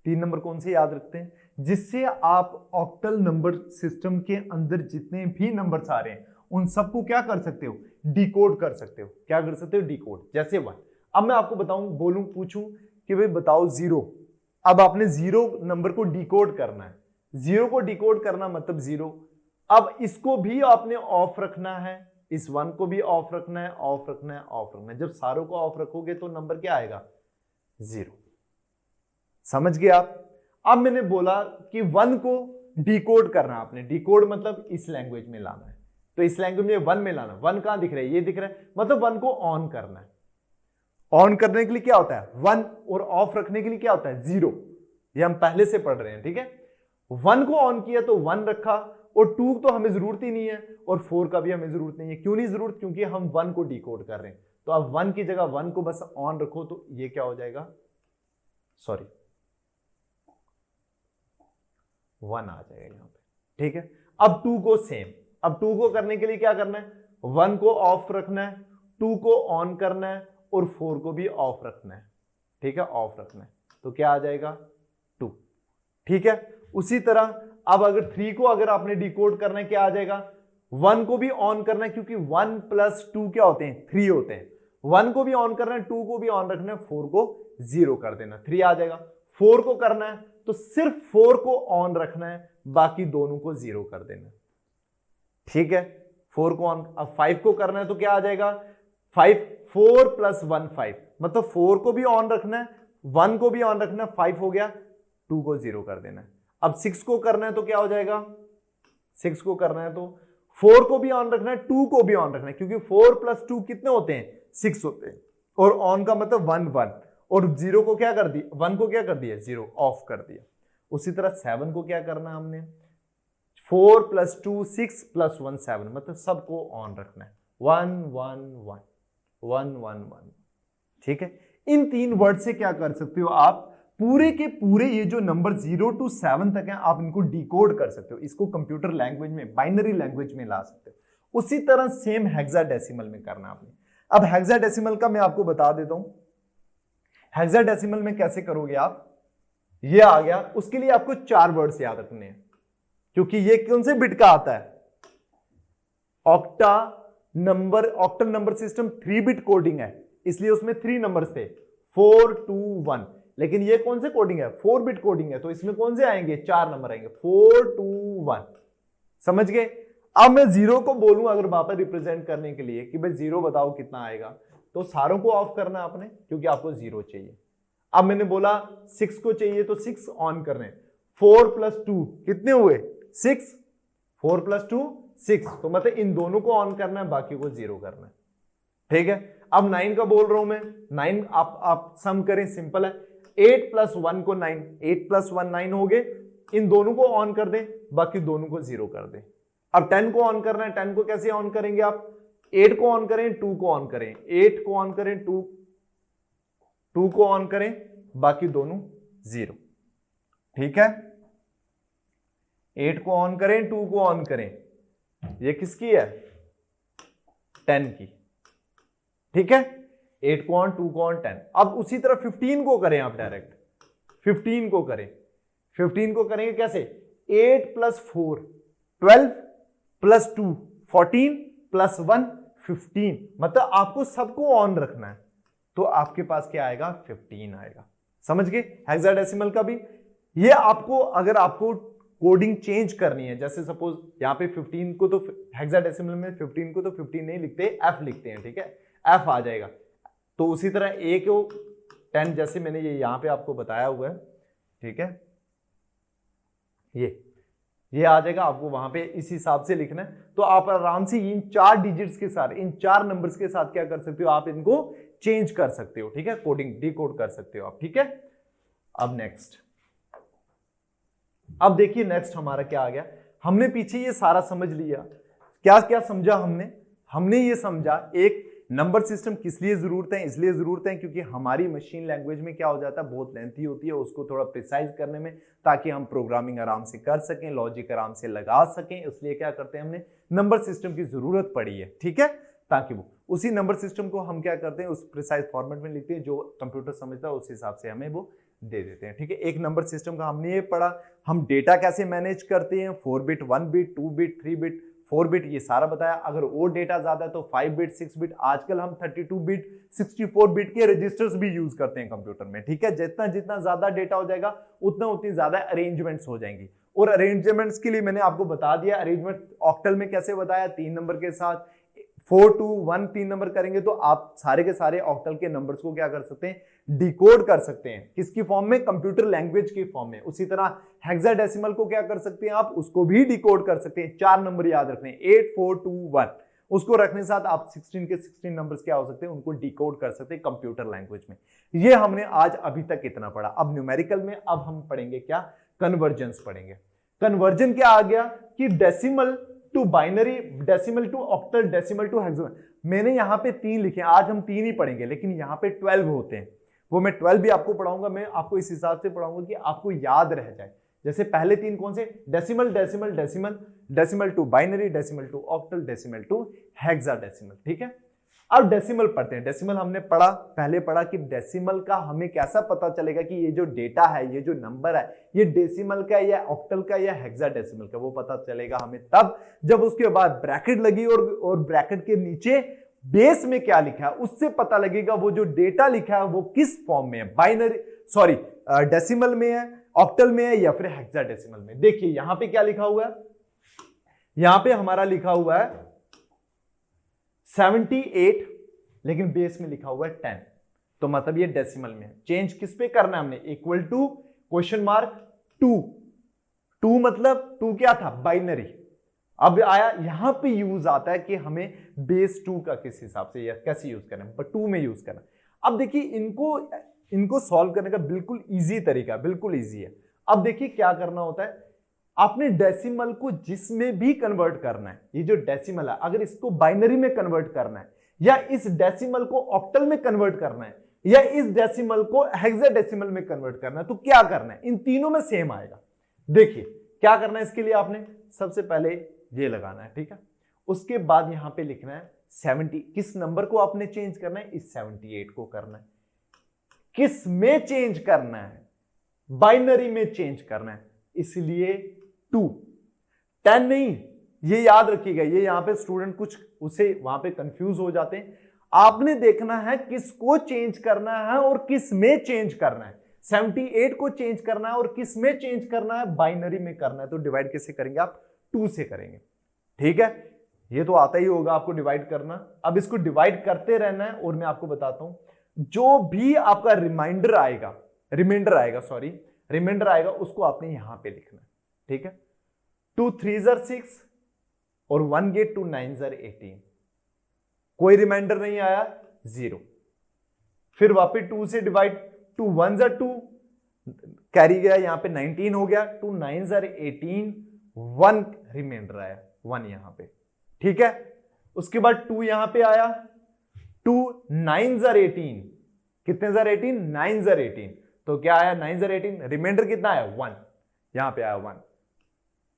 3 नंबर कौन से याद रखते हैं, जिससे आप ऑक्टल नंबर सिस्टम के अंदर जितने भी नंबर्स आ रहे हैं उन सबको क्या कर सकते हो, डिकोड कर सकते हो। क्या कर सकते हो, डिकोड। जैसे 1, अब मैं आपको बताऊं, बोलूं, पूछूं कि भाई बताओ 0, अब आपने 0 नंबर को डिकोड करना है। 0 को डिकोड करना मतलब 0। अब इसको भी आपने ऑफ रखना है, इस 1 को भी ऑफ रखना है, ऑफ रखना है, ऑफ रखना है। जब सारों को ऑफ रखोगे तो नंबर क्या आएगा? 0। समझ गए आप? अब मैंने बोला कि 1 को डिकोड करना है आपने। डिकोड मतलब इस लैंग्वेज में लाना है, तो इस लैंग्वेज में 1 में लाना। 1 कहां दिख रहा है? ये दिख रहा है, मतलब 1 को ऑन करना है। ऑन करने के लिए क्या होता है? 1, और ऑफ रखने के लिए क्या होता है? 0। ये हम पहले से पढ़ रहे हैं, ठीक है। 1 को ऑन किया तो 1 रखा, और 2 तो हमें जरूरत ही नहीं है, और 4 का भी हमें जरूरत नहीं है। क्यों नहीं जरूरत? क्योंकि हम 1 को डिकोड कर रहे हैं। तो अब 1 की जगह 1 को बस ऑन रखो, तो ये क्या हो जाएगा? सॉरी, 1 आ जाएगा यहां पे, ठीक है। अब 2 को सेम। अब 2 को करने के लिए क्या करना है? 1 को ऑफ रखना है, 2 को ऑन करना है, और 4 को भी ऑफ रखना है, ठीक है, ऑफ रखना है। तो क्या आ जाएगा? 2, ठीक है। उसी तरह अब अगर 3 को अगर आपने डिकोड करना है, क्या आ जाएगा? 1 को भी ऑन करना है, क्योंकि 1 + 2 क्या होते हैं? 3 होते हैं। 1 को भी ऑन करना है, 2 को भी ऑन रखना है, 4 को 0 कर देना, 3 आ जाएगा। 4 को करना है तो सिर्फ 4 को ऑन रखना है, बाकी दोनों को 0 कर देना, ठीक है। 4 को ऑन। अब 5 को करना है तो क्या आ जाएगा? 4 + 1 5, मतलब 4 को भी ऑन रखना है, 1 को भी ऑन रखना है, 5 हो गया, 2 को 0 कर देना है। अब 6 को करना है तो क्या हो जाएगा? 6 को करना है तो 4 को भी ऑन रखना है, 2 को भी ऑन रखना है, क्योंकि 4 + 2 कितने होते हैं? 6 होते हैं। और ऑन का मतलब 1 1, और 0 को क्या कर दिया? 1 को क्या कर दिया? 0, ऑफ कर दिया। उसी तरह 7 को क्या करना है हमने? 4 + 2 6 + 1 7, मतलब सबको ऑन रखना है। 1 1 1 1 1 1, ठीक है। इन 3 वर्ड से क्या कर सकते हो आप? पूरे के पूरे ये जो नंबर 0 to 7 तक है, आप इनको डिकोड कर सकते हो। इसको कंप्यूटर लैंग्वेज में, बाइनरी लैंग्वेज में ला सकते हो। उसी तरह सेम हेक्साडेसिमल में करना आपने। अब हेक्साडेसिमल का मैं आपको बता देता हूं। हेक्साडेसिमल में कैसे करोगे आप? ये आ गया, उसके लिए आपको 4 वर्ड्स याद रखने हैं, क्योंकि ये कौन से बिट का आता है? Octal number system 3 bit coding है, इसलिए उसमें 3 नंबर्स थे, 4 2 1। लेकिन ये कौन से कोडिंग है? 4 बिट कोडिंग है, तो इसमें कौन से आएंगे? 4 नंबर आएंगे, 4 2 1। समझ गए? अब मैं 0 को बोलूं अगर वहां पर रिप्रेजेंट करने के लिए कि भाई 0 बताओ कितना आएगा, तो सारों को ऑफ करना आपने, क्योंकि आपको 0 चाहिए। अब मैंने बोला 6 को चाहिए तो 6 ऑन करने। 4 + 2 कितने हुए? 6। 4 + 2 6, तो मतलब इन दोनों को ऑन करना है, बाकी को 0 करना है, ठीक है। अब 9 का बोल रहा हूं मैं। 9 आप सम करें, सिंपल है। 8 + 1 को 9, 8 + 1 9 हो गए। इन दोनों को ऑन कर दें, बाकी दोनों को 0 कर दें। अब 10 को ऑन करना है। 10 को कैसे ऑन करेंगे आप? 8 को ऑन करें, 2 को ऑन करें, 8 को ऑन करें, 2 को ऑन करें, बाकी दोनों 0, ठीक है। 8 को ऑन करें, 2 को ऑन करें। ये किसकी है? 10 की, ठीक है। 8 को ऑन, 2 को ऑन, 10। अब उसी तरह 15 को करें आप डायरेक्ट। 15 को करें। 15 को करेंगे कैसे? 8 + 4 12 + 2 14 + 1 15, मतलब आपको सबको ऑन रखना है, तो आपके पास क्या आएगा? 15 आएगा। समझ गए? हेक्साडेसिमल का भी ये आपको, अगर आपको कोडिंग चेंज करनी है, जैसे सपोज यहां पे 15 को तो हेक्साडेसिमल में 15 को तो 15 नहीं लिखते, एफ लिखते हैं, ठीक है, एफ आ जाएगा। तो उसी तरह ए को 10, जैसे मैंने ये यहां पे आपको बताया हुआ है, ठीक है, ये आ जाएगा। आपको वहां पे इस हिसाब से लिखना है, तो आप आराम से इन 4 डिजिट्स के साथ, इन 4 नंबर्स के साथ क्या कर सकते हो? आप इनको चेंज कर सकते हो, ठीक है, कोडिंग डिकोड कर सकते हो आप, ठीक है। अब नेक्स्ट, अब देखिए नेक्स्ट हमारा क्या आ गया। हमने पीछे ये सारा समझ लिया। क्या क्या समझा हमने ये समझा एक नंबर सिस्टम किस लिए जरूरत है? इसलिए जरूरत है क्योंकि हमारी मशीन लैंग्वेज में क्या हो जाता है, बहुत लेंथी होती है, उसको थोड़ा प्रिसाइज करने में, ताकि हम प्रोग्रामिंग आराम से कर सकें, लॉजिक आराम से लगा सकें। इसलिए क्या करते हैं, हमने नंबर सिस्टम की जरूरत पड़ी है, ठीक है, ताकि वो उसी नंबर सिस्टम को हम क्या करते हैं, उस प्रिसाइज फॉर्मेट में लिखते हैं, जो कंप्यूटर समझता है उस हिसाब से हमें वो दे देते हैं, ठीक है। एक नंबर सिस्टम का हमने ये पढ़ा, हम डेटा कैसे मैनेज करते हैं, 4 bit, 1 bit, 2 bit, 3 bit, 4 bit, ये सारा बताया। अगर और डेटा ज्यादा है तो 5 बिट, 6 बिट, आजकल हम 32 बिट, 64 बिट के रजिस्टर्स भी यूज करते हैं कंप्यूटर में, ठीक है। जितना जितना ज्यादा डेटा हो जाएगा उतनी ज्यादा अरेंजमेंट्स हो जाएंगी। और अरेंजमेंट्स के लिए मैंने आपको बता दिया, अरेंजमेंट ऑक्टल में कैसे बताया, 3 नंबर के साथ 4 2 1 3 नंबर करेंगे तो आप सारे के सारे ऑक्टल के नंबर्स को क्या कर सकते हैं, डिकोड कर सकते हैं। किसकी फॉर्म में, कंप्यूटर लैंग्वेज की फॉर्म में। उसी तरह हेक्साडेसिमल को क्या कर सकते हैं आप, उसको भी डिकोड कर सकते हैं। 4 नंबर याद रखने, 8 4 2 1, उसको रखने के साथ आप 16 के 16 नंबर्स क्या हो सकते हैं, उनको डिकोड कर सकते हैं कंप्यूटर लैंग्वेज में। ये हमने आज अभी तक इतना पढ़ा। अब न्यूमेरिकल में अब हम पढ़ेंगे क्या, कन्वर्जेंस पढ़ेंगे। कन्वर्जन क्या आ गया कि decimal to binary, decimal to octal, decimal to hexadecimal. मैंने यहां पे 3 लिखे, आज हम 3 ही पढ़ेंगे, लेकिन यहां पे 12 होते हैं। वो मैं 12 भी आपको पढ़ाऊंगा, मैं आपको इस हिसाब से पढ़ाऊंगा कि आपको याद रह जाए। जैसे पहले 3 कौन से, decimal decimal decimal, decimal to binary, decimal to octal, decimal to hexadecimal, ठीक है। अब डेसिमल पढ़ते हैं। डेसिमल हमने पढ़ा, पहले पढ़ा कि डेसिमल का हमें कैसा पता चलेगा कि ये जो डेटा है, ये जो नंबर है, ये डेसिमल का या ऑक्टल का या हेक्साडेसिमल का, वो पता चलेगा हमें तब जब उसके बाद ब्रैकेट लगी और ब्रैकेट के नीचे बेस में क्या लिखा है उससे पता लगेगा वो जो डेटा लिखा है वो किस फॉर्म में है, बाइनरी सॉरी डेसिमल में है, ऑक्टल में है या फिर हेक्साडेसिमल में। देखिए यहां पे क्या लिखा हुआ है, यहां पे हमारा लिखा हुआ है 78, लेकिन बेस में लिखा हुआ है 10, तो मतलब ये डेसिमल में है। चेंज किस पे करना है हमने, इक्वल टू क्वेश्चन मार्क 2 मतलब 2 क्या था, बाइनरी। अब आया यहां पे यूज आता है कि हमें बेस 2 का किस हिसाब से या कैसे यूज करना है, बट 2 में यूज करना। अब देखिए इनको सॉल्व करने का बिल्कुल इजी तरीका, बिल्कुल इजी है। अब देखिए क्या करना होता है, आपने डेसिमल को जिसमें भी कन्वर्ट करना है, ये जो डेसिमल है अगर इसको बाइनरी में कन्वर्ट करना है या इस डेसिमल को ऑक्टल में कन्वर्ट करना है या इस डेसिमल को हेक्साडेसिमल में कन्वर्ट करना है, तो क्या करना है, इन तीनों में सेम आएगा। देखिए क्या करना है, इसके लिए आपने सबसे पहले ये लगाना है, ठीक है। उसके बाद यहां पे लिखना है 70, किस नंबर को आपने चेंज करना है, इस 78 को करना है। किस में चेंज करना है, बाइनरी में चेंज करना है, इसलिए 2, 10 नहीं, ये याद रखिएगा। ये यहां पे स्टूडेंट कुछ उसे वहां पे कंफ्यूज हो जाते हैं। आपने देखना है किसको चेंज करना है और किस में चेंज करना है। 78 को चेंज करना है और किस में चेंज करना है, बाइनरी में करना है। तो डिवाइड कैसे करेंगे आप, 2 से करेंगे, ठीक है। ये तो आता ही होगा आपको डिवाइड करना। अब इसको डिवाइड करते रहना है और मैं आपको बताता हूं, जो भी आपका रिमाइंडर आएगा उसको आपने यहां पे लिखना है, ठीक है। 2 3 6 और 1 गेट 2 9 18, कोई रिमाइंडर नहीं आया, 0। फिर वापस 2 से डिवाइड, 2 1 2, कैरी गया यहां पे 19 हो गया, 2 9 18, 1 रिमाइंडर आया, 1 यहां पे, ठीक है। उसके बाद 2 यहां पे आया, 2 9 18, कितने 18, 9 18, तो क्या आया 9 18, रिमाइंडर कितना आया, 1, यहां पे आया 1।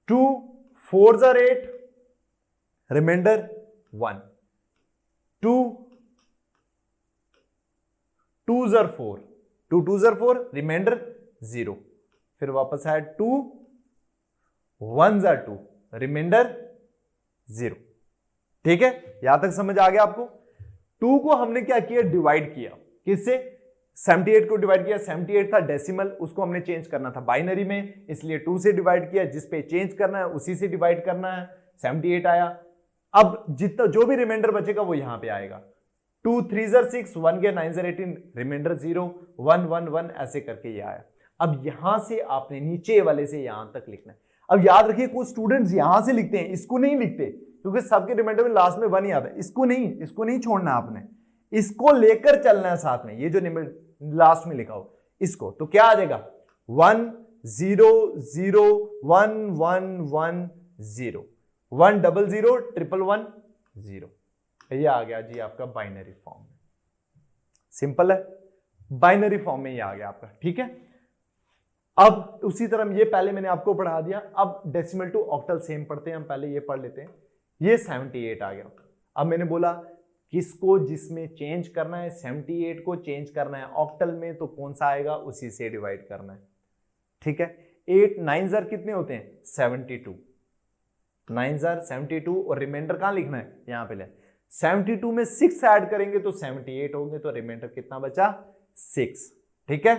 2 4 8, रिमाइंडर 1, 2 2 4, 2 2 4, रिमाइंडर 0। फिर वापस आया 2 1 2, रिमाइंडर 0, ठीक है। यहां तक समझ आ गया आपको। 2 को हमने क्या किया, डिवाइड किया, किससे, 78 को डिवाइड किया। 78 था डेसिमल, उसको हमने चेंज करना था बाइनरी में, इसलिए 2 से डिवाइड किया। जिस पे चेंज करना है उसी से डिवाइड करना है, 78 आया। अब जितना जो भी रिमाइंडर बचेगा वो यहां पे आएगा। 2 3 6, 1 गया 9 18, रिमाइंडर 0, 1 1 1, ऐसे करके ये आया। अब यहां से आपने नीचे वाले से यहां तक लिखना है। अब याद रखिए कुछ स्टूडेंट्स यहां से लिखते हैं, इसको नहीं लिखते, क्योंकि सबके रिमाइंडर में लास्ट में 1 ही आता है। इसको नहीं छोड़ना आपने, इसको लेकर चलना है साथ में। ये जो लास्ट में लिखा हो इसको, तो क्या आ जाएगा 1 0 0 1 1 1 0, 1 0 0 1 1 0। ये आ गया जी आपका बाइनरी फॉर्म में। सिंपल है, बाइनरी फॉर्म में ये आ गया आपका, ठीक है। अब उसी तरह ये पहले मैंने आपको पढ़ा दिया। अब डेसिमल टू ऑक्टल सेम पढ़ते हैं हम, पहले ये पढ़ लेते हैं। ये 78 आ गया। अब मैंने बोला किसको जिसमें चेंज करना है, 78 को चेंज करना है ऑक्टल में, तो कौन सा आएगा, उसी से डिवाइड करना है, ठीक है। 8 9 कितने होते हैं, 72, 9 जार 72 और रिमाइंडर कहाँ लिखना है, यहाँ पे ले 72 में 6 ऐड करेंगे तो 78 होंगे, तो रिमाइंडर कितना बचा 6। ठीक है,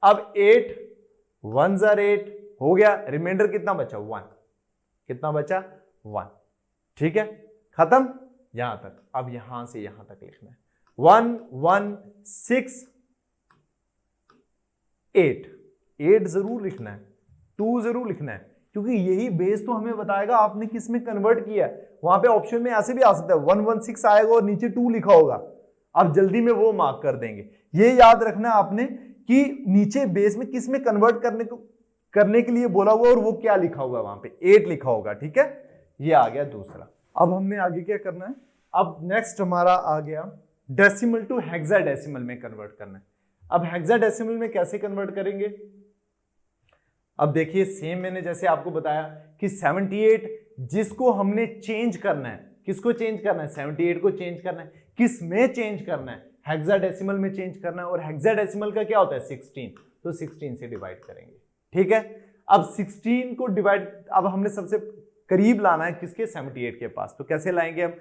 अब 8 1 जार 8 हो गया, रिमाइंडर कितना बचा 1, कितना बचा 1। ठीक है, खत्म यहां तक। अब यहां से यहां तक लिखना है 1 1 6 8 8 जरूर लिखना है, 2 जरूर लिखना है, क्योंकि यही बेस तो हमें बताएगा आपने किस में कन्वर्ट किया है। वहां पे ऑप्शन में ऐसे भी आ सकता है 116 आएगा और नीचे 2 लिखा होगा, आप जल्दी में वो मार्क कर देंगे। ये याद रखना आपने कि नीचे बेस में किस में कन्वर्ट करने के लिए बोला हुआ और वो क्या लिखा हुआ, वहां पे 8 लिखा होगा। ठीक है, ये आ गया दूसरा। अब हमने आगे क्या करना है, अब नेक्स्ट हमारा आ गया डेसिमल टू हेक्साडेसिमल में कन्वर्ट करना है। अब हेक्साडेसिमल में कैसे कन्वर्ट करेंगे, अब देखिए सेम मैंने जैसे आपको बताया कि 78 जिसको हमने चेंज करना है, किसको चेंज करना है 78 को चेंज करना है, किस में चेंज करना है हेक्साडेसिमल में चेंज करना है, और हेक्साडेसिमल का क्या होता है 16, तो 16 से डिवाइड करेंगे। ठीक है, अब 16 को डिवाइड, अब हमने सबसे करीब लाना है किसके 78 के पास, तो कैसे लाएंगे हम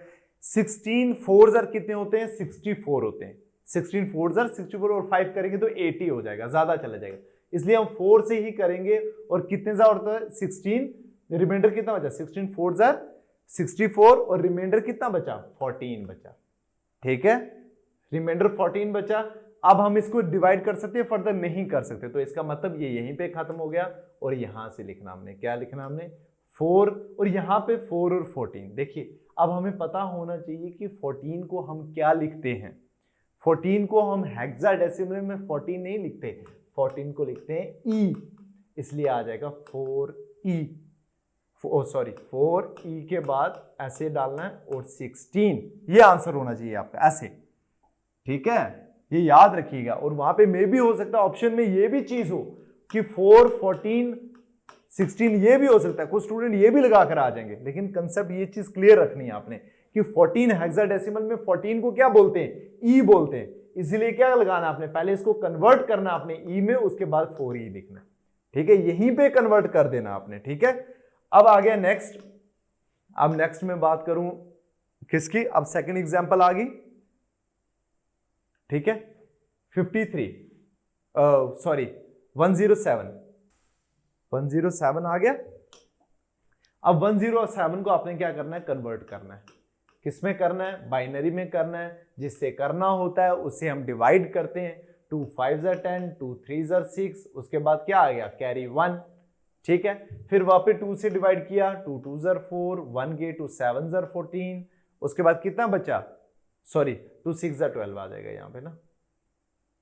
16 4 जार कितने होते हैं 64 होते हैं, 16 4 जार 64 और 5 करेंगे तो 80 हो जाएगा, ज्यादा चला जाएगा, इसलिए हम 4 से ही करेंगे। और कितने जार होता है 16, रिमाइंडर कितना बचा 16 4 जार 64 और रिमाइंडर कितना बचा 14 बचा। ठीक है, रिमाइंडर 14 बचा। अब हम इसको डिवाइड कर सकते हैं, फर्दर नहीं कर सकते, तो इसका मतलब ये यहीं पे खत्म हो गया। और यहां से लिखना हमने, क्या लिखना हमने 4 और यहां पे 4 और 14। देखिए अब हमें पता होना चाहिए कि 14 को हम क्या लिखते हैं, 14 को हम हेक्साडेसिमल में 14 नहीं लिखते, 14 को लिखते हैं ई, इसलिए आ जाएगा 4e, 4e के बाद ऐसे डालना है और 16, ये आंसर होना चाहिए आपका ऐसे। ठीक है, ये याद रखिएगा। और वहां पे मे भी हो सकता है ऑप्शन में ये भी चीज हो कि 4 14 16, ये भी हो सकता है, कुछ स्टूडेंट ये भी लगा कर आ जाएंगे, लेकिन कंसेप्ट ये चीज क्लियर रखनी है आपने कि 14 हेक्साडेसिमल में 14 को क्या बोलते हैं ई बोलते हैं, इसलिए क्या लगाना आपने, पहले इसको कन्वर्ट करना आपने ई में, उसके बाद 4e लिखना। ठीक है, यहीं पे कन्वर्ट कर देना आपने। ठीक है, अब आ गया नेक्स्ट। अब नेक्स्ट में बात करूं किसकी, अब सेकंड एग्जांपल आ गई। ठीक है, 107 आ गया। अब 107 को आपने क्या करना है, कन्वर्ट करना है। किसमें करना है, बाइनरी में करना है। जिससे करना होता है उससे हम डिवाइड करते हैं, 2 5 जार 10, 2 3 जार 6, उसके बाद क्या आ गया कैरी 1। ठीक है, फिर वापस 2 से डिवाइड किया, 2 2 जार 4, 1 गए, 2 7 जार 14, उसके बाद कितना बचा, 2 6 जार 12 आ जाएगा यहाँ पे ना,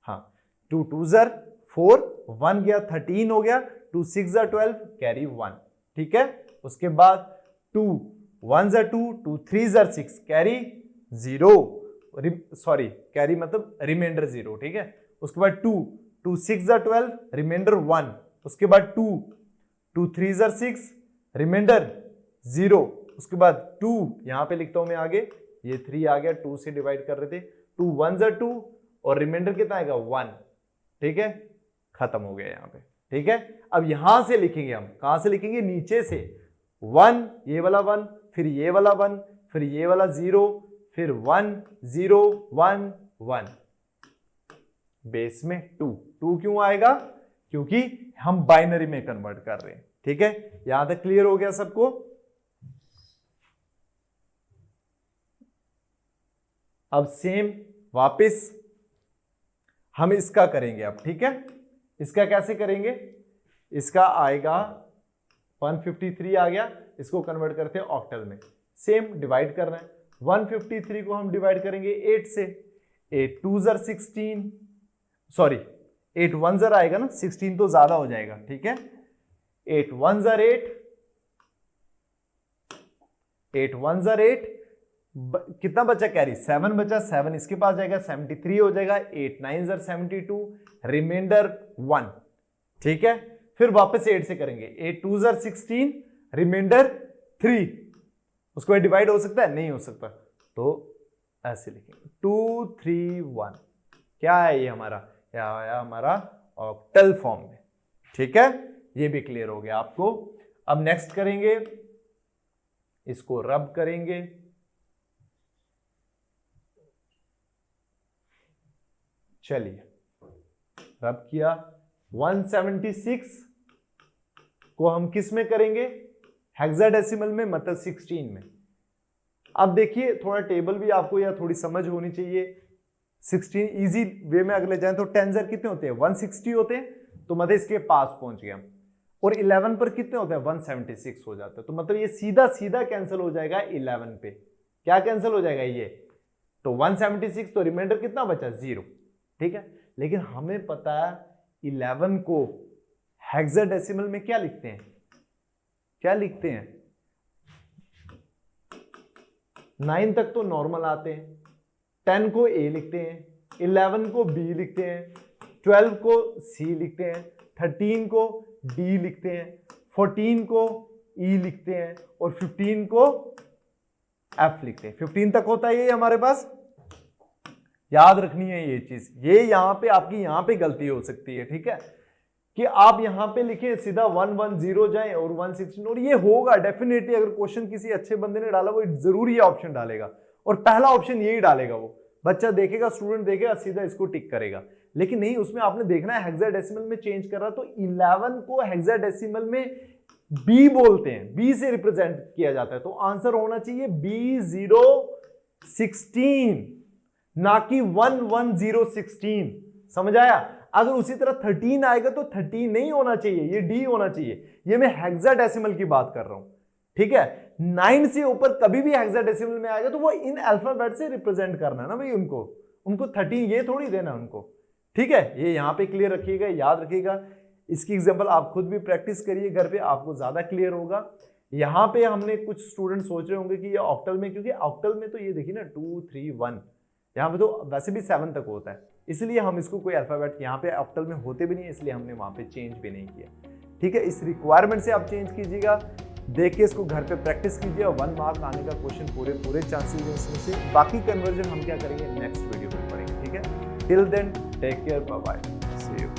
हाँ 2 2 जार 4, 1 गया 13 हो गया, 2 6 जार 12 कैरी 1। ठीक है, उसके बाद 2 1 जार 2, 2 3 जार 6 कैरी 0, कैरी मतलब रिमाइंडर 0। ठीक है, उसके बाद 2 6 जार 12 रिमाइंडर 1, उसके बाद 2 3 जार 6 रिमाइंडर 0, उसके बाद 2 यहां पे लिखता हूं मैं आगे, ये 3 आ गया, 2 से डिवाइड कर रहे थे, 2 1 जार 2 और रिमाइंडर कितना आएगा 1। ठीक है, खत्म हो गया यहाँ पे। ठीक है, अब यहां से लिखेंगे हम, कहां से लिखेंगे, नीचे से 1, ये वाला 1, फिर ये वाला 1, फिर ये वाला 0, फिर 1 0 1 1, बेस में 2 क्यों आएगा, क्योंकि हम बाइनरी में कन्वर्ट कर रहे हैं। ठीक है, यहां तक क्लियर हो गया सबको। अब सेम वापस हम इसका करेंगे अब। ठीक है, इसका कैसे करेंगे, इसका आएगा 153 आ गया, इसको कन्वर्ट करते हैं ऑक्टल में। सेम डिवाइड करना है, 153 को हम डिवाइड करेंगे 8 से, 8 2 जार 16, 8 1 जार आएगा ना, 16 तो ज्यादा हो जाएगा। ठीक है, 8 1 जार 8, 8 1 जार 8, कितना बचा कैरी 7 बचा, 7 इसके पास जाएगा 73 हो जाएगा, 8 9 जार 72 रिमाइंडर 1। ठीक है, फिर वापस 8 से करेंगे, 8 2 जार 16 रिमाइंडर 3, उसको डिवाइड हो सकता है, नहीं हो सकता, तो ऐसे लिखेंगे 2 3 1। क्या है ये हमारा, क्या आया हमारा ऑक्टल फॉर्म में। ठीक है, ये भी क्लियर हो गया आपको। अब नेक्स्ट करेंगे इसको रब करेंगे, चलिए रब किया। 176 को हम किस में करेंगे, हेक्साडेसिमल में, मतलब 16 में। अब देखिए थोड़ा टेबल भी आपको या थोड़ी समझ होनी चाहिए। 16 इजी वे में अगर ले जाएं तो 10 कितने होते हैं, 160 होते हैं, तो मतलब इसके पास पहुंच गए हम। और 11 पर कितने होते हैं, 176 हो जाते हैं, तो मतलब ये सीधा सीधा कैंसिल हो जाएगा 11 पे। क्या कैंसिल हो जाएगा ये, तो 176, तो रिमाइंडर कितना बचा, 0। ठीक है, लेकिन हमें पता है 11 को हेक्साडेसिमल में क्या लिखते हैं, क्या लिखते हैं, 9 तक तो नॉर्मल आते हैं, 10 को A लिखते हैं, 11 को B लिखते हैं, 12 को C लिखते हैं, 13 को D लिखते हैं, 14 को E लिखते हैं, और 15 को F लिखते हैं। 15 तक होता है ये हमारे पास, याद रखनी है ये चीज। ये यहां पे आपकी यहां पे गलती हो सकती है, ठीक है, कि आप यहां पे लिखे सीधा 110 जाएं और 116, और ये होगा डेफिनेटली। अगर क्वेश्चन किसी अच्छे बंदे ने डाला वो जरूर ये ऑप्शन डालेगा, और पहला ऑप्शन यही डालेगा। वो बच्चा देखेगा, स्टूडेंट देखेगा, सीधा इसको टिक करेगा। लेकिन नहीं, उसमें आपने देखना है हेक्साडेसिमल में चेंज कर रहा, तो 11 को हेक्साडेसिमल में B बोलते हैं, B से रिप्रेजेंट किया जाता है, तो आंसर होना चाहिए B016, ना कि 11016। समझ आया। अगर उसी तरह 13 आएगा तो 13 नहीं होना चाहिए, ये D होना चाहिए। ये मैं हेक्साडेसिमल की बात कर रहा हूं, ठीक है। 9 से ऊपर कभी भी हेक्साडेसिमल में आएगा तो वो इन अल्फाबेट से रिप्रेजेंट करना है ना भाई, उनको 13 ये थोड़ी देना उनको, ठीक है। ये यहां पे क्लियर रखिएगा, याद रखिएगा। इसकी एग्जांपल आप खुद भी प्रैक्टिस करिए घर पे, आपको ज्यादा क्लियर होगा। यहां पे हमने कुछ स्टूडेंट सोच रहे होंगे कि ये ऑक्टल में, क्योंकि ऑक्टल में तो ये देखिए ना 2 3 1, यहाँ पे तो वैसे भी 7 तक होता है, इसलिए हम इसको कोई अल्फाबेट यहाँ पे ऑक्टल में होते भी नहीं है, इसलिए हमने वहाँ पे चेंज भी नहीं किया, ठीक है। इस रिक्वायरमेंट से आप चेंज कीजिएगा, देख के इसको घर पे प्रैक्टिस कीजिए, 1 मार्क आने का क्वेश्चन पूरे चांसेस हैं इसमें से। बाकी कन्वर्जन हम क्या करेंगे नेक्स्ट वीडियो में पढ़ेंगे, ठीक है। Till then take care, bye bye, see you.